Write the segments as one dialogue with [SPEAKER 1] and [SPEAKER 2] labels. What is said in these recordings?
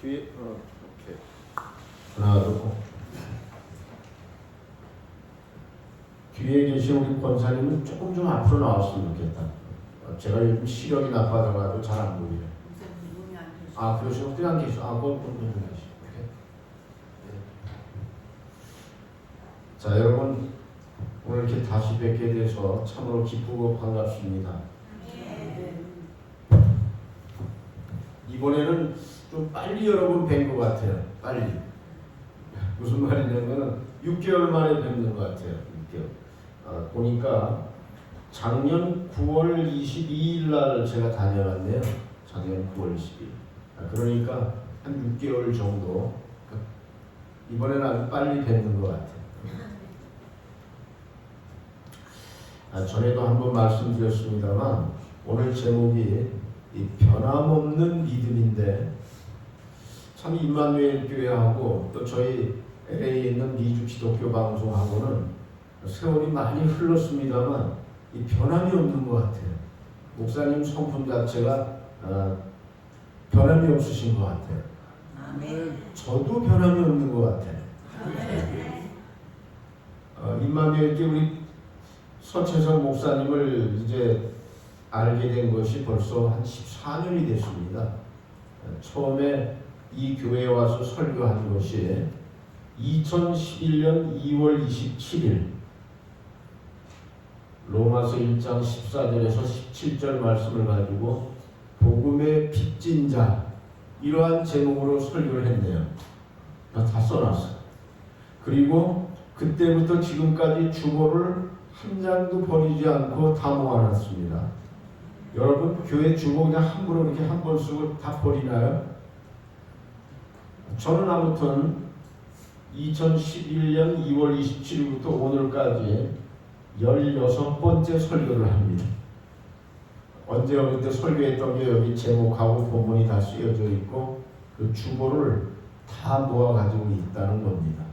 [SPEAKER 1] 뒤에 오케이. 하나 둘. 뒤에 계신 우리 권사님은 조금 좀 앞으로 나왔으면 좋겠다. 제가 요즘 시력이 나빠져가지고 잘 안 보이네. 아 그러시면 그냥 계셔. 아 그건 좀 계시. 자 여러분 오늘 이렇게 다시 뵙게 돼서 참으로 기쁘고 반갑습니다. 이번에는 좀 빨리 여러분 뵌 것 같아요. 빨리. 무슨 말이냐면 6개월 만에 뵙는 것 같아요. 6개월. 보니까 작년 9월 22일 날 제가 다녀왔네요. 작년 9월 22일. 그러니까 한 6개월 정도. 이번에는 아주 빨리 뵙는 것 같아요. 전에도 한번 말씀드렸습니다만 오늘 제목이 이 변함없는 믿음인데 참 임마누엘 교회하고 또 저희 LA에 있는 미주 기독교 방송하고는 세월이 많이 흘렀습니다만 이 변함이 없는 것 같아요. 목사님 성품 자체가 변함이 없으신 것 같아요. 저도 변함이 없는 것 같아요. 임마누엘 교회 우리 서채성 목사님을 이제 알게 된 것이 벌써 한 14년이 됐습니다. 처음에 이 교회에 와서 설교한 것이 2011년 2월 27일 로마서 1장 14절에서 17절 말씀을 가지고 복음의 빚진 자 이러한 제목으로 설교를 했네요. 다 써놨어요. 그리고 그때부터 지금까지 주보를 한 장도 버리지 않고 다 모아놨습니다. 여러분 교회 주보 그냥 함부로 이렇게 한 번 쓰고 다 버리나요? 저는 아무튼 2011년 2월 27일부터 오늘까지 16번째 설교를 합니다. 언제 어느 때 설교했던 게 여기 제목하고 본문이 다 쓰여져 있고 그 주보를 다 모아가지고 있다는 겁니다.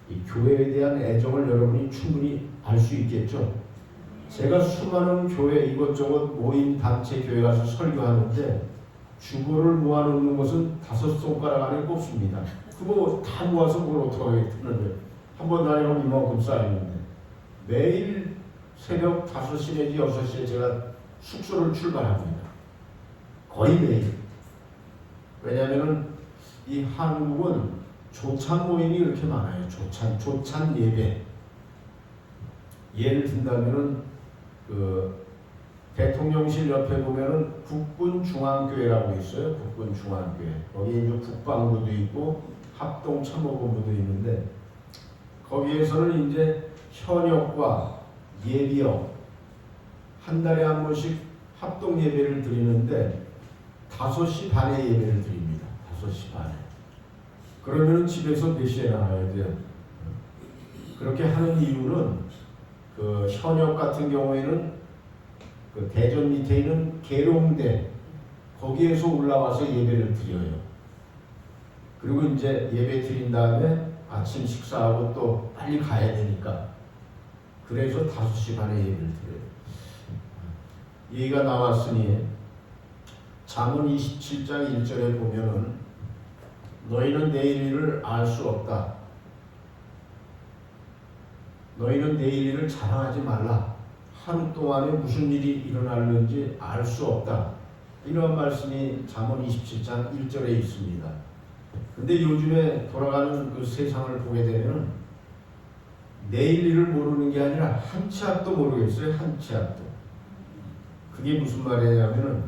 [SPEAKER 1] 이 교회에 대한 애정을 여러분이 충분히 알 수 있겠죠. 제가 수많은 교회 이것저것 모임 단체 교회 가서 설교하는데 주보를 모아놓는 것은 5손가락 안에 꼽습니다. 그거 다 모아서 뭘 어떻게 하겠는데 한 번 다니면 이만큼 쌓이는데 매일 새벽 5시 내지 6시에 제가 숙소를 출발합니다. 거의 매일. 왜냐하면 이 한국은 조찬 모임이 이렇게 많아요. 조찬 예배. 예를 든다면은 대통령실 옆에 보면은 국군중앙교회라고 있어요. 국군중앙교회. 거기에 이제 국방부도 있고 합동참모본부도 있는데 거기에서는 이제 현역과 예비역 한 달에 한 번씩 합동 예배를 드리는데 5시 반에 예배를 드립니다. 5시 반에. 그러면 집에서 몇 시에 나가야 돼요? 그렇게 하는 이유는 그 현역 같은 경우에는 그 대전 밑에 있는 계룡대 거기에서 올라와서 예배를 드려요. 그리고 이제 예배 드린 다음에 아침 식사하고 또 빨리 가야 되니까 그래서 5시 반에 예배를 드려요. 얘기가 나왔으니 잠언 27장 1절에 보면은 너희는 내일 일을 알 수 없다. 너희는 내일 일을 자랑하지 말라. 하루 동안에 무슨 일이 일어나는지 알 수 없다. 이런 말씀이 잠언 27장 1절에 있습니다. 근데 요즘에 돌아가는 그 세상을 보게 되면 내일 일을 모르는 게 아니라 한 치 앞도 모르겠어요. 한 치 앞도. 그게 무슨 말이냐면은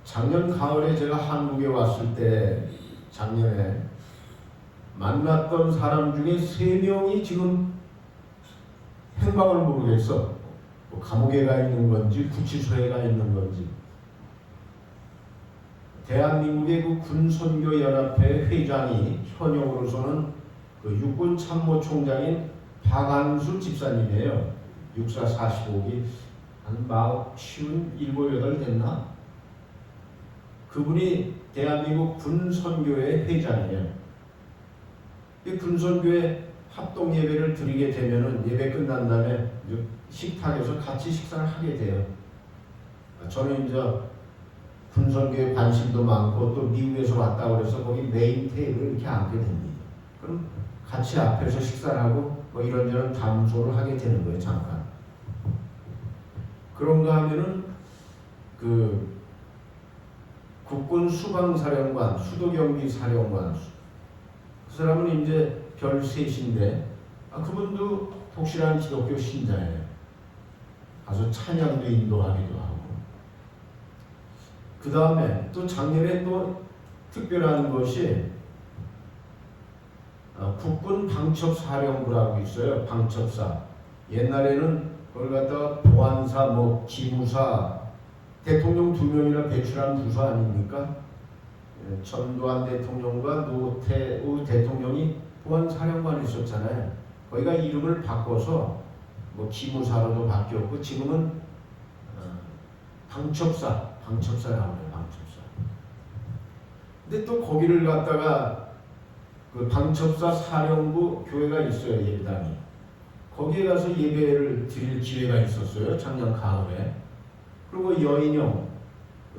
[SPEAKER 1] 작년 가을에 제가 한국에 왔을 때 작년에 만났던 사람 중에 3명이 지금 행방을 모르겠어. 뭐 감옥에 가 있는 건지 구치소에 가 있는 건지. 대한민국의 그 군선교연합회 회장이 현역으로서는 그 육군참모총장인 박한수 집사님이에요. 육사 45기 한 57, 8 됐나? 그분이 대한민국 군선교회 회장이에요. 이 군선교회 합동 예배를 드리게 되면은 예배 끝난 다음에 식탁에서 같이 식사를 하게 돼요. 저는 이제 분선교에 관심도 많고 또 미국에서 왔다 그래서 거기 메인 테이블에 이렇게 앉게 됩니다. 그럼 같이 앞에서 식사를 하고 뭐 이런저런 담소를 하게 되는 거예요. 잠깐. 그런가 하면은 그 국군 수방사령관, 수도경비 사령관, 그 사람은 이제 별 셋인데 그분도 독실한 기독교 신자예요. 가서 찬양도 인도하기도 하고. 그 다음에 또 작년에 또 특별한 것이 국군 방첩사령부라고 있어요. 방첩사. 옛날에는 그걸 갖다가 보안사, 뭐 기무사, 대통령 2명이나 배출한 부서 아닙니까? 전두환 대통령과 노태우 대통령이 보안사령관이 있었잖아요. 거기가 이름을 바꿔서 뭐 기무사로도 바뀌었고 지금은 방첩사라고 해요. 방첩사. 근데 또 거기를 갖다가 그 방첩사 사령부 교회가 있어요. 예배당이. 거기에 가서 예배를 드릴 기회가 있었어요. 작년 가을에. 그리고 여인형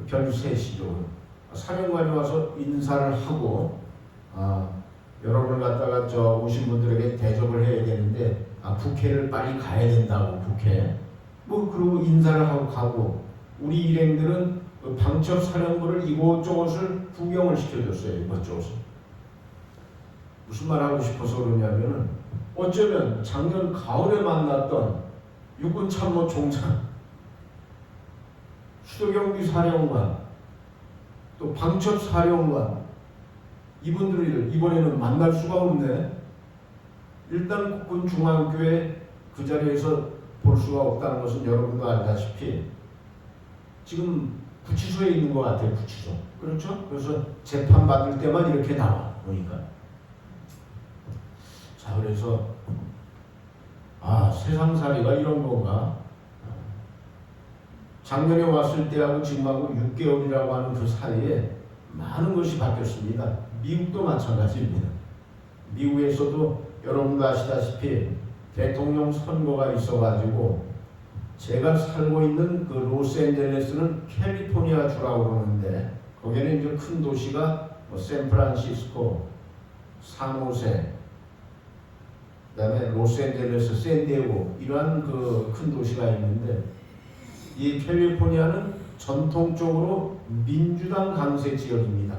[SPEAKER 1] 별셋이죠. 사령관이 와서 인사를 하고 여러분을 갖다가 오신 분들에게 대접을 해야 되는데 국회를 빨리 가야 된다고 국회. 뭐 그리고 인사를 하고 가고 우리 일행들은 그 방첩 사령부를 이곳저곳을 구경을 시켜줬어요. 이곳저곳을. 무슨 말 하고 싶어서 그러냐면은 어쩌면 작년 가을에 만났던 육군 참모 총장, 수도경비 사령관, 또 방첩 사령관 이분들이 이번에는 만날 수가 없네. 일단 국군 중앙교회 그 자리에서 볼 수가 없다는 것은 여러분도 알다시피 지금 구치소에 있는 것 같아요. 구치소. 그렇죠? 그래서 재판 받을 때만 이렇게 나와 보니까. 자, 그래서 세상살이가 이런 건가? 작년에 왔을 때하고 지금하고 6개월이라고 하는 그 사이에 많은 것이 바뀌었습니다. 미국도 마찬가지입니다. 미국에서도 여러분도 아시다시피 대통령 선거가 있어가지고 제가 살고 있는 그 로스앤젤레스는 캘리포니아 주라고 그러는데 거기는 이제 큰 도시가 뭐 샌프란시스코, 산호세, 그다음에 로스앤젤레스, 샌디에고 이러한 그 큰 도시가 있는데 이 캘리포니아는 전통적으로 민주당 강세 지역입니다.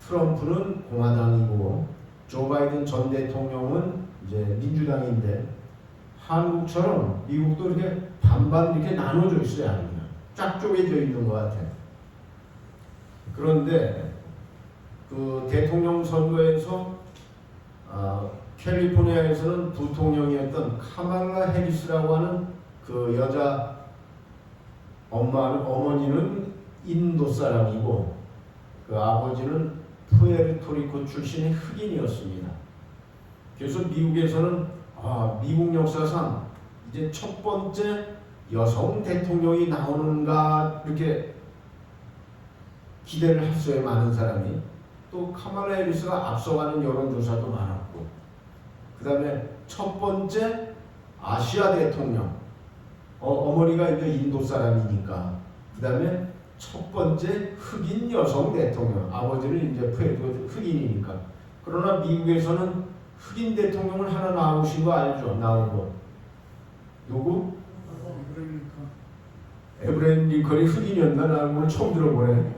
[SPEAKER 1] 트럼프는 공화당이고 조 바이든 전 대통령은 이제 민주당인데 한국처럼 미국도 이렇게 반반 이렇게 나눠져 있어요. 아니면 쫙 쪼개져 있는 것 같아요. 그런데 그 대통령 선거에서 캘리포니아에서는 부통령이었던 카말라 해리스라고 하는 그 여자 어머니는 인도 사람이고 그 아버지는 푸에르토리코 출신의 흑인이었습니다. 그래서 미국에서는 미국 역사상 이제 첫 번째 여성 대통령이 나오는가 이렇게 기대를 했어요. 많은 사람이. 또 카말라 해리스가 앞서가는 여론조사도 많았고 그 다음에 첫 번째 아시아 대통령 어머니가 이제 인도 사람이니까 그 다음에 첫 번째 흑인 여성 대통령 아버지는 이제 흑인이니까. 그러나 미국에서는 흑인 대통령을 하나 나오신 거 알죠? 나온 거 누구? 에브라임 링컨이 흑인이었나? 나는 오늘 처음 들어보네.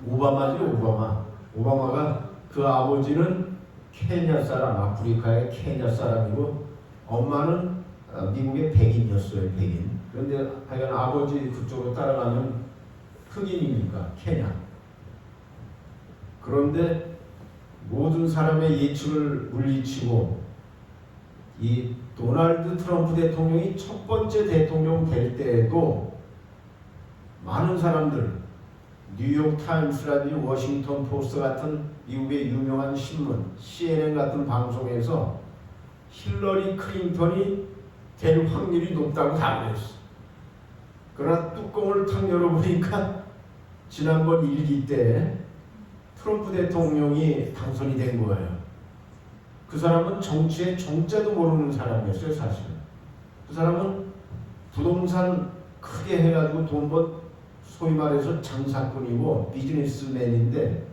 [SPEAKER 1] 오바마죠. 오바마가 그 아버지는 케냐 사람, 아프리카의 케냐 사람이고 엄마는 미국의 백인이었어요. 백인. 그런데 하여간 아버지 그쪽으로 따라가면 흑인이니까 케냐. 그런데 모든 사람의 예측을 물리치고 이 도널드 트럼프 대통령이 첫 번째 대통령 될 때에도 많은 사람들 뉴욕 타임스라든지 워싱턴 포스트 같은 미국의 유명한 신문, CNN 같은 방송에서 힐러리 클린턴이 될 확률이 높다고 다 그랬어. 그러나 뚜껑을 탁 열어보니까 지난번 일기 때 트럼프 대통령이 당선이 된 거예요. 그 사람은 정치의 정자도 모르는 사람이었어요. 사실은. 그 사람은 부동산 크게 해가지고 돈 번 소위 말해서 장사꾼이고 비즈니스맨인데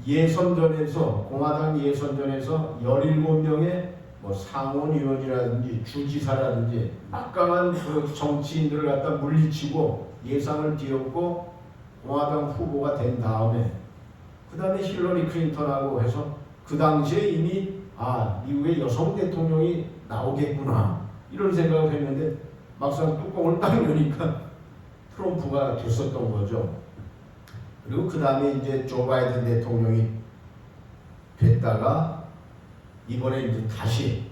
[SPEAKER 1] 예선전에서 공화당 예선전에서 17명의 뭐 상원의원이라든지 주지사라든지 막강한 그 정치인들을 갖다 물리치고 예상을 뒤엎고 공화당 후보가 된 다음에 그 다음에 힐러리 클린턴하고 해서 그 당시에 이미 미국의 여성 대통령이 나오겠구나 이런 생각을 했는데 막상 뚜껑을 딱 여니까 트럼프가 됐었던 거죠. 그리고 그 다음에 이제 조 바이든 대통령이 됐다가 이번에 이제 다시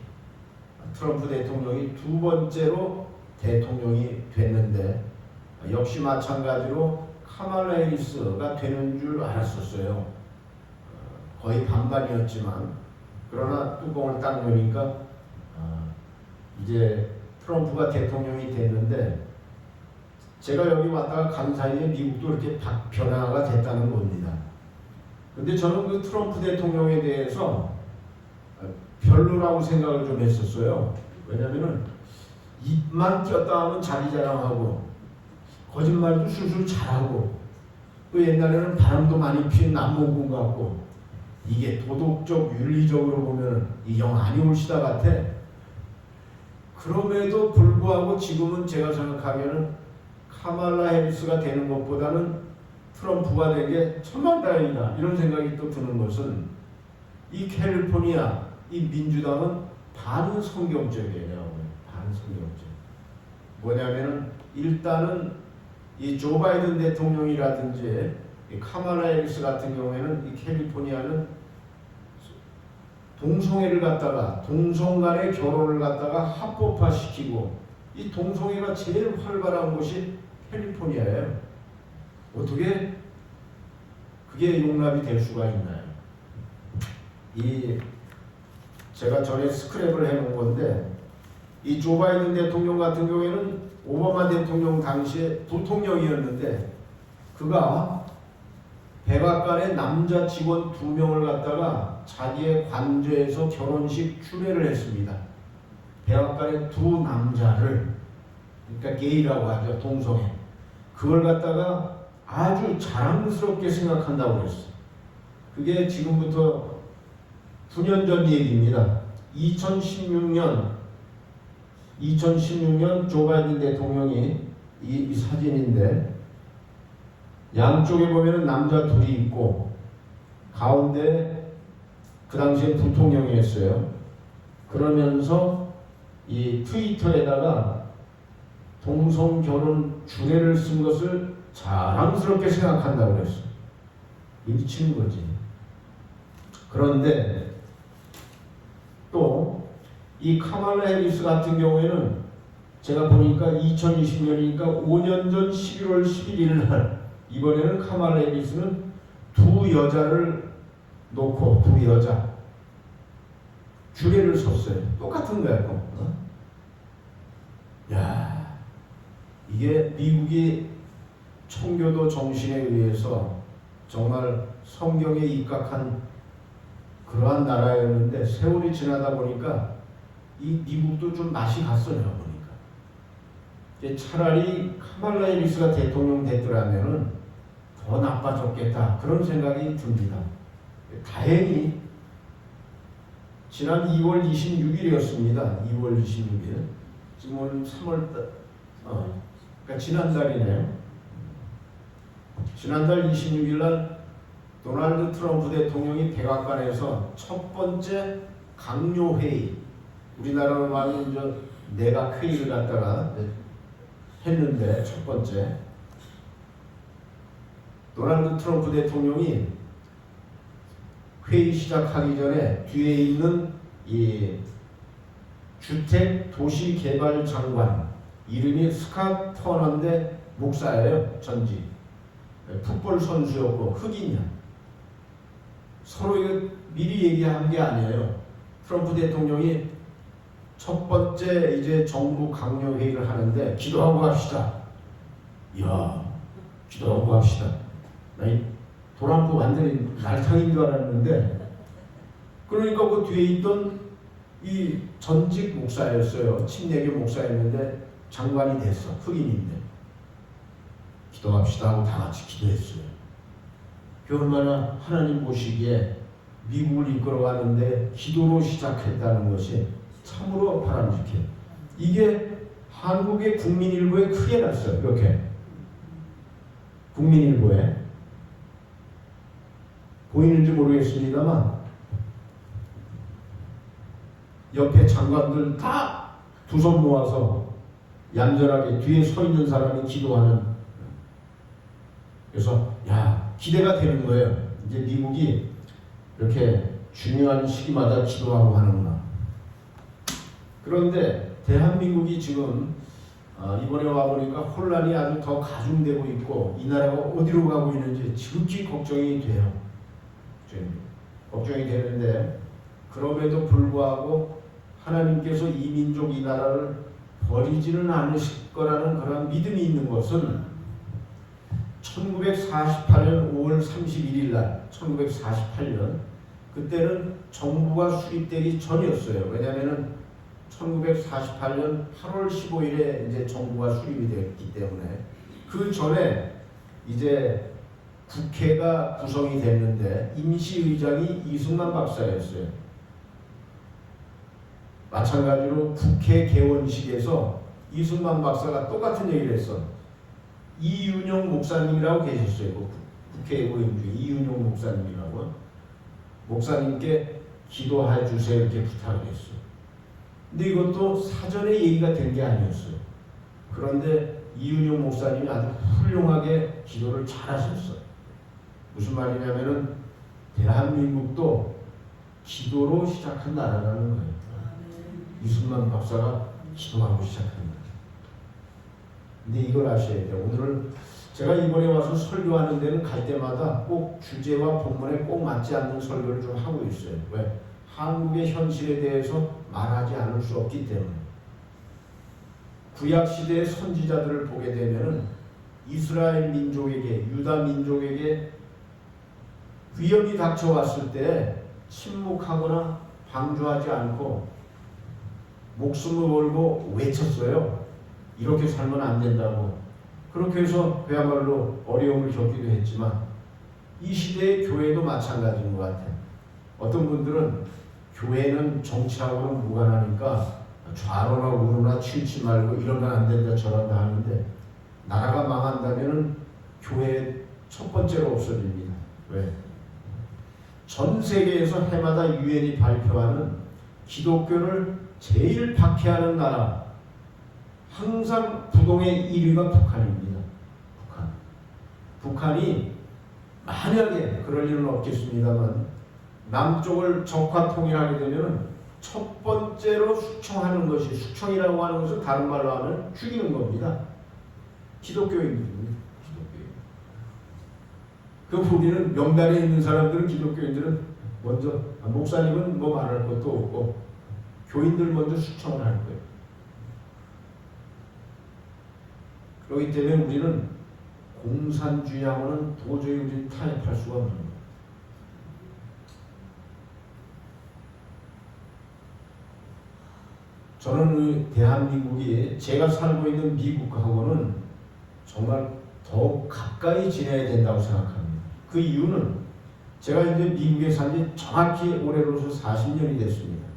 [SPEAKER 1] 트럼프 대통령이 두 번째로 대통령이 됐는데 역시 마찬가지로 카말라 해리스가 되는 줄 알았었어요. 거의 반반이었지만 그러나 뚜껑을 딱 여니까 이제 트럼프가 대통령이 됐는데 제가 여기 왔다가 간 사이에 미국도 이렇게 변화가 됐다는 겁니다. 근데 저는 그 트럼프 대통령에 대해서 별로라고 생각을 좀 했었어요. 왜냐면은 입만 꼈다 하면 자기 자랑하고 거짓말도 술술 잘하고 또 옛날에는 바람도 많이 피운 남몽군 같고 이게 도덕적 윤리적으로 보면 이 영 아니올시다 같아. 그럼에도 불구하고 지금은 제가 생각하기에는 카말라 해리스가 되는 것보다는 트럼프가 되게 천만다행이다 이런 생각이 또 드는 것은 이 캘리포니아 이 민주당은 반성경적이에요. 반성경적. 뭐냐면은 일단은 이 조 바이든 대통령이라든지 이 카말라 해리스 같은 경우에는 이 캘리포니아는 동성애를 갖다가 동성 간의 결혼을 갖다가 합법화시키고 이 동성애가 제일 활발한 곳이 캘리포니아예요. 어떻게 그게 용납이 될 수가 있나요? 제가 전에 스크랩을 해놓은 건데 이 조 바이든 대통령 같은 경우에는 오바마 대통령 당시에 부통령이었는데 그가 백악관의 남자 직원 2명을 갖다가 자기의 관저에서 결혼식 추례를 했습니다. 백악관의 두 남자를 그러니까 게이라고 하죠. 동성애. 그걸 갖다가 아주 자랑스럽게 생각한다고 그랬어요. 그게 지금부터 9년 전 얘기입니다. 2016년 조 바이든 대통령이 이 사진인데 양쪽에 보면은 남자 둘이 있고 가운데 그 당시에 부통령이었어요. 그러면서 이 트위터에다가 동성 결혼 주례를 쓴 것을 자랑스럽게 생각한다고 그랬어요. 미친 거지. 그런데 또 이 카말라 해리스 같은 경우에는 제가 보니까 2020년이니까 5년 전 11월 11일 날 이번에는 카말라 해리스는 두 여자를 놓고 두 여자 주례를 섰어요. 똑같은 거야. 야, 이게 미국이 청교도 정신에 의해서 정말 성경에 입각한 그러한 나라였는데 세월이 지나다 보니까 이 미국도 좀 맛이 갔어요. 보니까 차라리 카말라 해리스가 대통령 됐더라면은 더 나빠졌겠다 그런 생각이 듭니다. 다행히 지난 2월 26일이었습니다. 2월 26일 지금 오늘 3월 그러니까 지난달이네요. 지난달 26일 날 도널드 트럼프 대통령이 백악관에서 첫 번째 강요회의 우리나라로 말하면 이제 내각 회의를 갖다가 했는데 첫 번째 도널드 트럼프 대통령이 회의 시작하기 전에 뒤에 있는 이 주택 도시 개발 장관 이름이 스캇 터너인데 목사예요. 전직 풋볼 선수였고 흑인이야. 서로 이거 미리 얘기한 게 아니에요. 트럼프 대통령이 첫 번째 이제 정부 강요 회의를 하는데 기도하고 합시다. 이야, 기도하고 합시다. 나 이 도란부 완전히 날탕인 줄 알았는데 그러니까 그 뒤에 있던 이 전직 목사였어요. 친내교 목사였는데 장관이 됐어. 흑인인데 기도합시다 하고 다 같이 기도했어요. 그 얼마나 하나님 보시기에 미국을 이끌어가는데 기도로 시작했다는 것이 참으로 바람직해요. 이게 한국의 국민일보에 크게 났어요. 이렇게 국민일보에 보이는지 모르겠습니다만 옆에 장관들 다 두 손 모아서 얌전하게 뒤에 서 있는 사람이 기도하는. 그래서 야, 기대가 되는 거예요. 이제 미국이 이렇게 중요한 시기마다 기도하고 하는구나. 그런데 대한민국이 지금 이번에 와보니까 혼란이 아주 더 가중되고 있고 이 나라가 어디로 가고 있는지 지극히 걱정이 돼요. 걱정이 되는데 그럼에도 불구하고 하나님께서 이 민족 이 나라를 버리지는 않으실 거라는 그런 믿음이 있는 것은 1948년 5월 31일 날 1948년 그때는 정부가 수립되기 전이었어요. 왜냐하면 1948년 8월 15일에 이제 정부가 수립이 됐기 때문에 그 전에 이제 국회가 구성이 됐는데 임시의장이 이승만 박사였어요. 마찬가지로 국회 개원식에서 이승만 박사가 똑같은 얘기를 했어. 이윤영 목사님이라고 계셨어요. 국회의원 중에 이윤영 목사님이라고. 목사님께 기도해 주세요 이렇게 부탁을 했어요. 근데 이것도 사전에 얘기가 된 게 아니었어요. 그런데 이윤영 목사님이 아주 훌륭하게 기도를 잘하셨어요. 무슨 말이냐면은 대한민국도 기도로 시작한 나라라는 거예요. 이승만 박사가 기도하고 시작합니다. 근데 이걸 아셔야 돼요. 오늘은 제가 이번에 와서 설교하는 데는 갈 때마다 꼭 주제와 본문에 꼭 맞지 않는 설교를 좀 하고 있어요. 왜? 한국의 현실에 대해서 말하지 않을 수 없기 때문에. 구약시대의 선지자들을 보게 되면 이스라엘 민족에게, 유다 민족에게 위험이 닥쳐왔을 때 침묵하거나 방주하지 않고 목숨을 걸고 외쳤어요. 이렇게 살면 안 된다고. 그렇게 해서 그야말로 어려움을 겪기도 했지만 이 시대의 교회도 마찬가지인 것 같아요. 어떤 분들은 교회는 정치하고는 무관하니까 좌로나 우로나 치우치 말고 이러면 안 된다 저런다 하는데 나라가 망한다면 교회 첫 번째로 없어집니다. 왜? 전 세계에서 해마다 유엔이 발표하는 기독교를 제일 박해하는 나라 항상 부동의 1위가 북한입니다. 북한이 만약에 그럴 일은 없겠습니다만 남쪽을 적화 통일하게 되면 첫 번째로 숙청하는 것이 숙청이라고 하는 것은 다른 말로 하면 죽이는 겁니다. 기독교인들입니다. 그 우리는 명단에 있는 사람들은 기독교인들은 먼저 목사님은 뭐 말할 것도 없고 교인들 먼저 숙청을 할 거예요. 그렇기 때문에 우리는 공산주의하고는 도저히 우리는 타협할 수가 없는 거예요. 저는 대한민국이 제가 살고 있는 미국하고는 정말 더 가까이 지내야 된다고 생각합니다. 그 이유는 제가 이제 미국에 산 지 정확히 올해로서 40년이 됐습니다.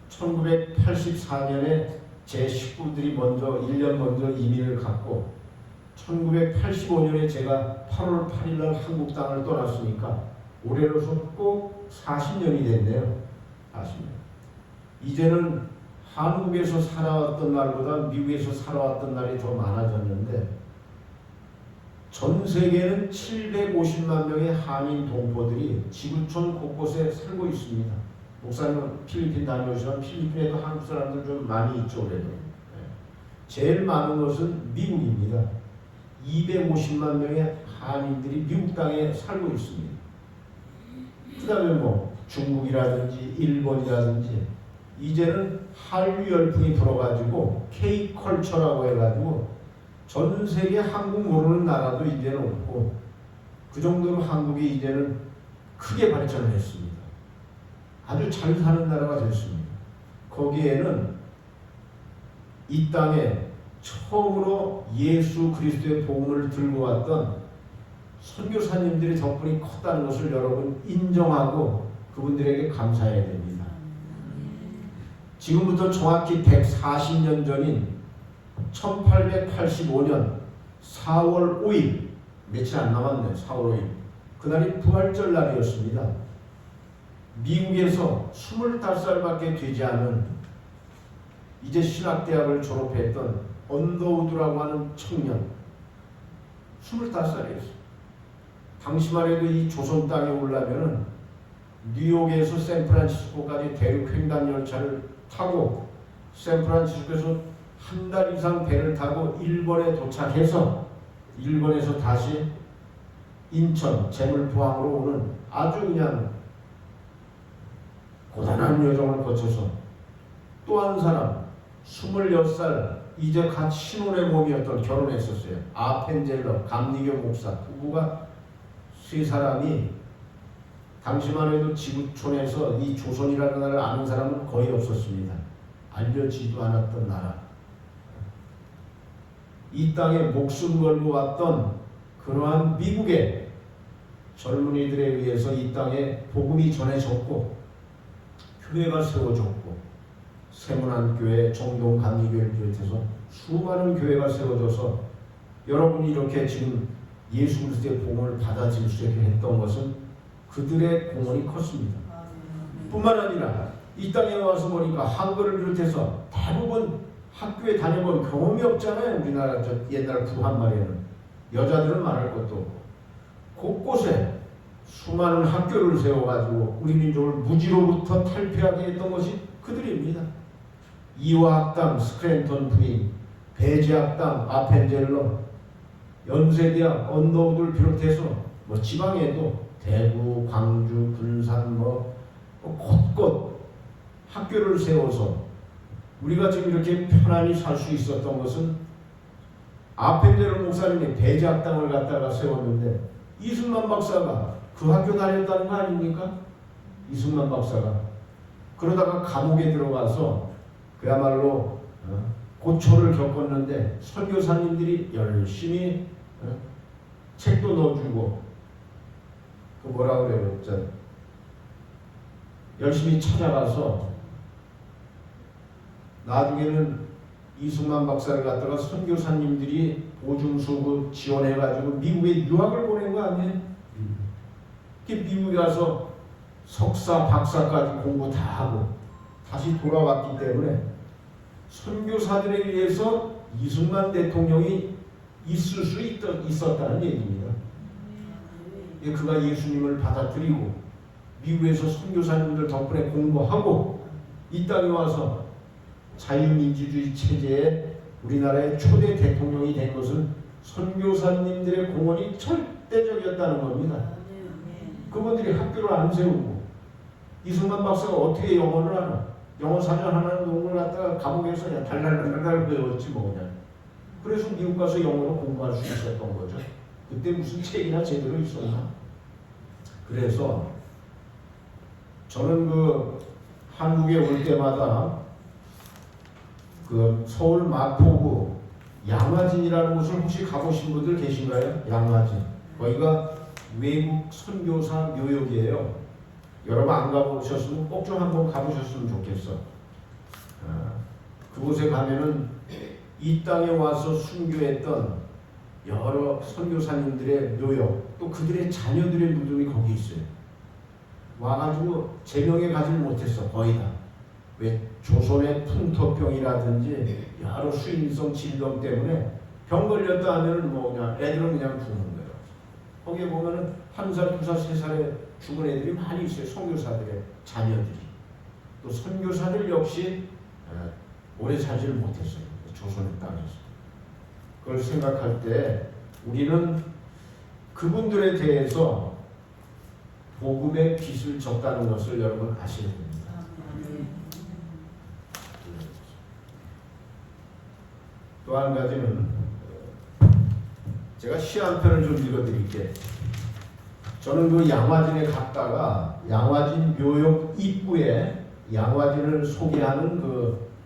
[SPEAKER 1] 1984년에 제 식구들이 1년 먼저 이민을 갔고 1985년에 제가 8월 8일 날 한국 땅을 떠났으니까 올해로서 꼭 40년이 됐네요. 40년. 이제는 한국에서 살아왔던 날보다 미국에서 살아왔던 날이 더 많아졌는데 전 세계는 750만 명의 한인 동포들이 지구촌 곳곳에 살고 있습니다. 목사님은 필리핀 다녀오시면 필리핀에도 한국 사람들 좀 많이 있죠. 그래도 제일 많은 것은 미국입니다. 250만 명의 한인들이 미국 땅에 살고 있습니다. 그 다음에 뭐 중국이라든지 일본이라든지 이제는 한류 열풍이 불어가지고 K-컬처라고 해가지고 전 세계 한국 모르는 나라도 이제는 없고 그 정도로 한국이 이제는 크게 발전을 했습니다. 아주 잘 사는 나라가 됐습니다. 거기에는 이 땅에 처음으로 예수 그리스도의 복음을 들고 왔던 선교사님들의 덕분이 컸다는 것을 여러분 인정하고 그분들에게 감사해야 됩니다. 지금부터 정확히 140년 전인 1885년 4월 5일, 며칠 안 남았네요. 4월 5일. 그날이 부활절 날이었습니다. 미국에서 25살밖에 되지 않은 이제 신학대학을 졸업했던 언더우드라고 하는 청년, 25살이었어요. 당시만 해도 이 조선 땅에 오려면 뉴욕에서 샌프란시스코까지 대륙 횡단 열차를 타고 샌프란시스코에서 한 달 이상 배를 타고 일본에 도착해서 일본에서 다시 인천 제물포항으로 오는 아주 그냥 고단한 여정을 거쳐서 또 한 사람 26살 이제 갓 신혼의 몸이었던 결혼했었어요. 아펜젤러 감리교 목사 부부가 세 사람이 당시만 해도 지구촌에서 이 조선이라는 나라를 아는 사람은 거의 없었습니다. 알려지지도 않았던 나라. 이 땅에 목숨 걸고 왔던 그러한 미국의 젊은이들에 의해서 이 땅에 복음이 전해졌고 교회가 세워졌고 세문안교회, 정동감리교회를 비롯해서 수많은 교회가 세워져서 여러분이 이렇게 지금 예수 그리스도의 복음을 받아들일 수 있게 했던 것은 그들의 공헌이 컸습니다. 뿐만 아니라 이 땅에 와서 보니까 한글을 비롯해서 대부분 학교에 다녀본 경험이 없잖아요. 우리나라 저 옛날 구한말에는 여자들은 말할 것도 없고 곳곳에 수많은 학교를 세워가지고 우리 민족을 무지로부터 탈피하게 했던 것이 그들입니다. 이화학당 스크랜턴 부인, 배제학당 아펜젤러, 연세대학 언더우드를 비롯해서 뭐 지방에도 대구, 광주, 군산 곳곳 학교를 세워서 우리가 지금 이렇게 편안히 살 수 있었던 것은 아펜젤러 목사님이 배제학당을 갖다가 세웠는데 이승만 박사가 그 학교 다녔다는 거 아닙니까? 이승만 박사가 그러다가 감옥에 들어가서 그야말로 고초를 겪었는데 선교사님들이 열심히 책도 넣어주고 그 뭐라 그래요? 열심히 찾아가서 나중에는 이승만 박사를 갖다가 선교사님들이 보증수급 지원해가지고 미국에 유학을 보낸 거 아니에요? 미국에 가서 석사, 박사까지 공부 다 하고 다시 돌아왔기 때문에 선교사들에 의해서 이승만 대통령이 있을 수 있었다는 얘기입니다. 그가 예수님을 받아들이고 미국에서 선교사님들 덕분에 공부하고 이 땅에 와서 자유민주주의 체제의 우리나라의 초대 대통령이 된 것은 선교사님들의 공헌이 절대적이었다는 겁니다. 그분들이 학교를 안 세우고 이승만 박사가 어떻게 영어를 하나? 영어 사전 하나는 놈을 갖다가 감옥에서 그냥 달달달달 배웠지 뭐 그냥. 그래서 미국 가서 영어로 공부할 수 있었던 거죠. 그때 무슨 책이나 제대로 있었나? 그래서 저는 그 한국에 올 때마다 그 서울 마포구 양화진이라는 곳을 혹시 가보신 분들 계신가요? 양화진. 거기가 외국 선교사 묘역이에요. 여러분 안 가보셨으면 꼭 좀 한번 가보셨으면 좋겠어. 그곳에 가면은 이 땅에 와서 순교했던 여러 선교사님들의 묘역, 또 그들의 자녀들의 무덤이 거기 있어요. 와가지고 제명에 가지 못했어, 거의 다. 왜 조선의 풍토병이라든지 여러 수인성 질병 때문에 병 걸렸다 하면은 뭐 그냥 애들은 그냥 죽는 거예요. 거기에 보면은 1살, 2살, 3살에 죽은 애들이 많이 있어요. 선교사들의 자녀들이. 또 선교사들 역시 오래 살지를 못했어요. 조선의 땅에서. 그걸 생각할 때 우리는 그분들에 대해서 복음의 빚을 졌다는 것을 여러분 아셔야 됩니다. 또 한 가지는 제가 시 한 편을 좀 읽어드릴게요. 저는 그 양화진에 갔다가 양화진 묘역 입구에 양화진을 소개하는 그